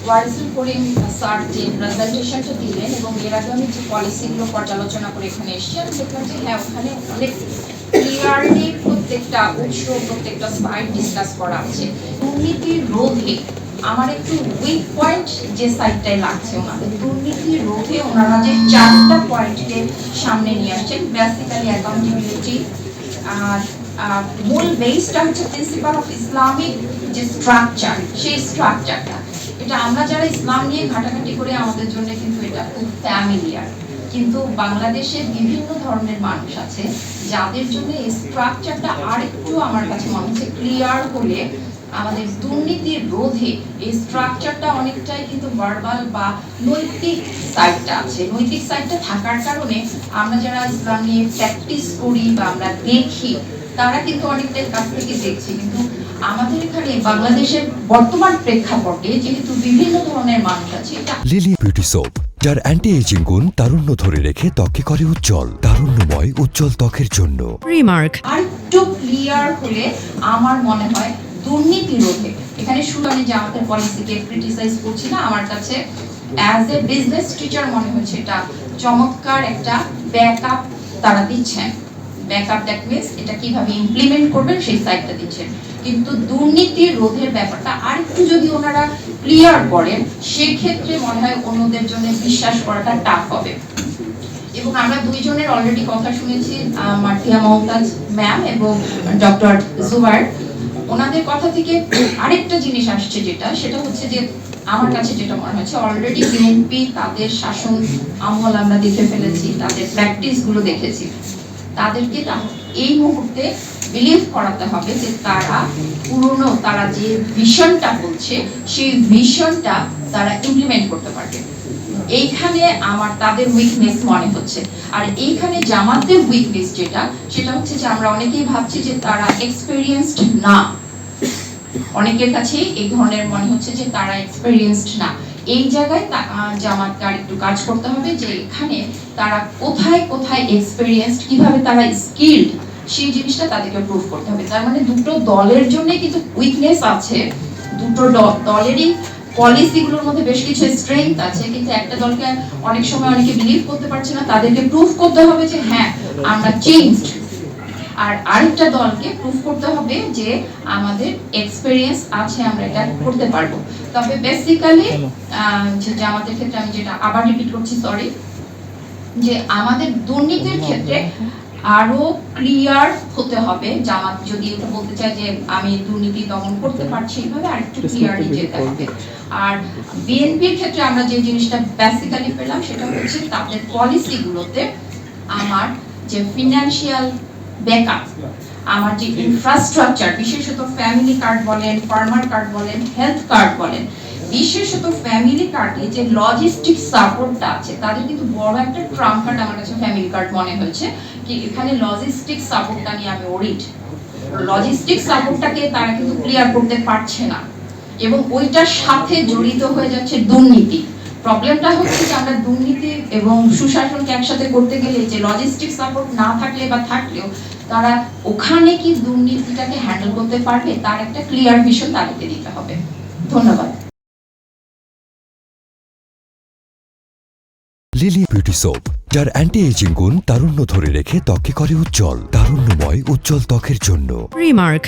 ওয়ারিসুল করিম sir যে প্রেজেন্টেশনটা দিলেন এবং এর আগে আমি যে পলিসিগুলো পর্যালোচনা করে এখানে এসেছি আমি দেখলাম যে হ্যাঁ ওখানে অনেক ক্লিয়ারলি প্রত্যেকটা উৎস প্রত্যেকটা সাইড ডিসকাস করা আছে। দুর্নীতি রোধে আমার একটু উইক পয়েন্ট যে সাইডটাই লাগছে ওনাদের, দুর্নীতি রোধে ওনারা যে 4টা পয়েন্টকে সামনে নিয়ে আসছেন, বেসিক্যালি অ্যাকাউন্টেবিলিটি, আর মূল বেসটা হচ্ছে প্রিন্সিপাল অফ ইসলামিক যে স্ট্রাকচার, সেই স্ট্রাকচারটা এটা আমরা যারা ইসলাম নিয়ে ঘাটাঘাটি করে আমাদের জন্য কিন্তু এটা খুব ফ্যামিলিয়ার, কিন্তু বাংলাদেশে বিভিন্ন ধরনের মানুষ আছে যাদের জন্য এই স্ট্রাকচারটা আরেকটু আমার কাছে মনে হচ্ছে ক্লিয়ার হলে আমাদের দুর্নীতির রোধে এই স্ট্রাকচারটা অনেকটাই কিন্তু ভার্বাল বা নৈতিক সাইডটা আছে। নৈতিক সাইডটা থাকার কারণে আমরা যারা ইসলাম নিয়ে প্র্যাকটিস করি বা আমরা দেখি তারা কিন্তু অনেকটাই কাছ থেকে দেখছি, কিন্তু আমাদের এখানে বাংলাদেশের বর্তমান প্রেক্ষাপটে যেহেতু বিভিন্ন ধরনের মানুষ আছে। লিলি বিউটি সোপ, যার অ্যান্টি এজিং গুণ তারুণ্য ধরে রেখে ত্বকে করে উজ্জ্বল, তারুণ্যময় উজ্জ্বল ত্বকের জন্য। রিমার্ক আরেকটু ক্লিয়ার হলে আমার মনে হয় দুর্নীতি রোধে, এখানে শুধু আমি যে আমাদের পলিসিকে ক্রিটিসাইজ করছি না, আমার কাছে অ্যাজ এ বিজনেস টিচার মনে হচ্ছে এটা চমৎকার একটা ব্যাকআপ তারা দিচ্ছেন। ব্যাকআপ দ্যাট মিন্স এটা কিভাবে ইমপ্লিমেন্ট করবেন সেই সাইডটা দিচ্ছেন, কিন্তু দুর্নীতি রোধের ব্যাপারটা আরেকটু যদি ওনারা ক্লিয়ার করেন সেক্ষেত্রে মনে হয় অন্যদের জন্য বিশ্বাস করাটা টাফ হবে। এবং আমরা দুইজনের অলরেডি কথা শুনেছি, মার্থিয়া মমতাজ ম্যাম এবং ডক্টর জুবাইর, ওনাদের কথা থেকে আরেকটা জিনিস আসছে যেটা সেটা হচ্ছে যে আমার কাছে যেটা মনে হচ্ছে অলরেডি বিএনপি তাদের শাসন আমল আমরা দেখে ফেলেছি, তাদের প্র্যাকটিস গুলো দেখেছি, তাদেরকে এই মুহূর্তে বিলিভ করাতে হবে যে তারা পুরনো তারা যে ভিশনটা বলছে সেই ভিশনটা তারা ইমপ্লিমেন্ট করতে পারবে। এইখানে আমার তাদের উইকনেস মনে হচ্ছে। আর এইখানে জামাতের উইকনেস যেটা সেটা হচ্ছে যে আমরা অনেকেই ভাবছি যে তারা এক্সপেরিয়েন্সড না, অনেকের কাছে এই ধরনের মনে হচ্ছে যে তারা এক্সপেরিয়েন্সড না। এই জায়গায় জামাতকে একটু কাজ করতে হবে যে এখানে তারা কোথায় কোথায় এক্সপেরিয়েন্সড, কিভাবে তারা স্কিলড, সেই জিনিসটা তাদেরকে প্রুভ করতে হবে। তার মানে দুটো দলের জন্য কিন্তু উইকনেস আছে, দুটো দলেরই পলিসিগুলোর মধ্যে বেশ কিছু স্ট্রেংথ আছে, কিন্তু একটা দলকে অনেক সময় অনেকে বিলিভ করতে পারছে না, তাদেরকে প্রুভ করতে হবে যে হ্যাঁ আমরা চেঞ্জড। আর আরেকটা দলকে প্রুভ করতে হবে যে আমাদের এক্সপেরিয়েন্স আছে, আমরা এটা করতে পারবো। তবে বেসিক্যালি যে আমাদের ক্ষেত্রে আমি যেটা আবার রিপিট করছি, সরি, যে আমাদের দুর্নীতির ক্ষেত্রে আরো ক্লিয়ার হতে হবে। জামাত যদি এটা বলতে চায় যে আমি দুর্নীতি দমন করতে পারছি, এইভাবে আরেকটু ক্লিয়ারলি যেতে হবে। আর বিএনপির ক্ষেত্রে আমরা যে জিনিসটা বেসিক্যালি পেলাম সেটা হচ্ছে তাদের পলিসিগুলোতে আমার যে ফিনান্সিয়াল ব্যাকআপ, আমার যে ইনফ্রাস্ট্রাকচার, বিশেষত ফ্যামিলি কার্ড বলেন, ফার্মার কার্ড বলেন, হেলথ কার্ড বলেন, বিশেষত ফ্যামিলি কার্ডে যে লজিস্টিক সাপোর্টটা আছে তাদের কিন্তু বড় একটা ট্রাম্প কার্ড আমার কাছে ফ্যামিলি কার্ড মনে হয়েছে। কি এখানে লজিস্টিক সাপোর্টটা নিয়ে আমি ওরিড, লজিস্টিক সাপোর্টটাকে তারা কিন্তু ক্লিয়ার করতে পারছে না এবং ওইটার সাথে জড়িত হয়ে যাচ্ছে দুর্নীতি। প্রবলেমটা হচ্ছে যে আমরা দুর্নীতি এবং সুশাসনকে একসাথে করতে গেলে যে লজিস্টিক সাপোর্ট না থাকলে বা থাকলেও তারা ওখানে কি দুর্নীতিটাকে হ্যান্ডেল করতে পারবে তার একটা ক্লিয়ার ভিশন তাদেরকে দিতে হবে। ধন্যবাদ। লিলি বিউটি সোপ, যার অ্যান্টি এজিং গুণ তারুণ্য ধরে রেখে ত্বকে করে উজ্জ্বল, তারুণ্যময় উজ্জ্বল ত্বকের জন্য। রিমার্ক